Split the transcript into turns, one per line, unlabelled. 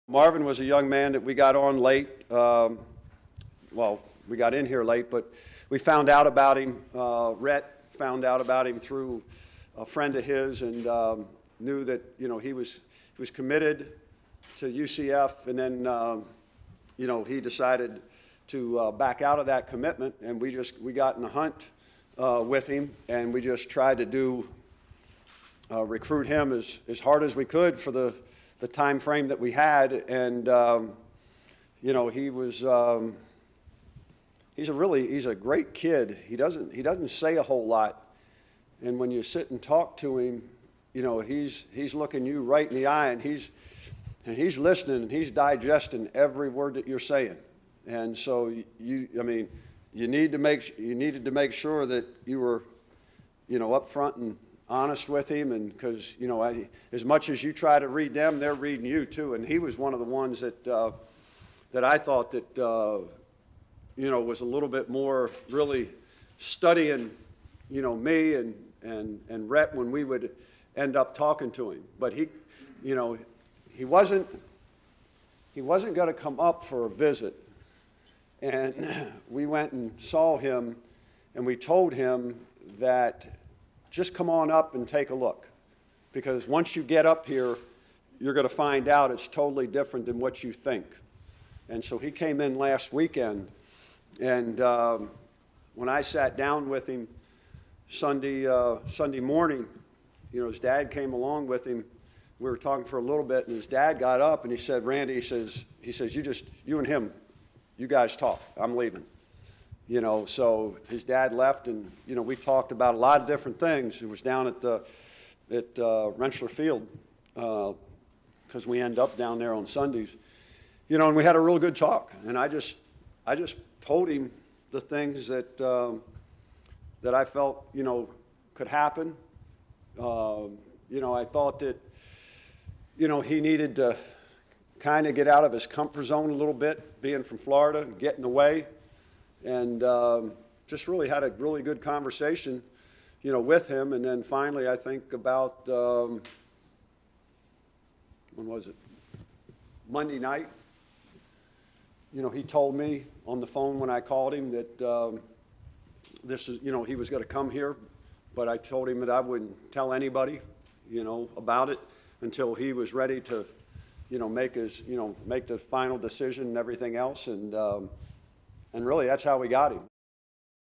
Marvin was a young man that we got on late. Well, we got in here late, but we found out about him. Rhett found out about him through a friend of his, and knew that he was committed to UCF, and then he decided to back out of that commitment, and we got in a hunt with him, and we just tried to recruit him as hard as we could for the time frame that we had, and he was he's a great kid. He doesn't say a whole lot, and when you sit and talk to him, he's looking you right in the eye, and he's listening, and he's digesting every word that you're saying. And so you needed to make sure that you were upfront and honest with him, and because as much as you try to read them, they're reading you too. And he was one of the ones that I thought that was a little bit more really studying me and Rhett when we would end up talking to him. But he wasn't going to come up for a visit, and we went and saw him, and we told him that just come on up and take a look, because once you get up here, you're going to find out it's totally different than what you think. And so he came in last weekend, and when I sat down with him Sunday morning, his dad came along with him. We were talking for a little bit, and his dad got up and he said, "Randy," he says, you and him, you guys talk. I'm leaving." So his dad left, and we talked about a lot of different things. It was down at Rentschler Field, because we end up down there on Sundays, and we had a real good talk. And I just told him the things that I felt could happen. I thought that he needed to kind of get out of his comfort zone a little bit, being from Florida and getting away. And just really had a really good conversation, with him. And then finally, I think about, when was it? Monday night. He told me on the phone when I called him that he was going to come here, but I told him that I wouldn't tell anybody, about it until he was ready to, make the final decision and everything else. And really, that's how we got him.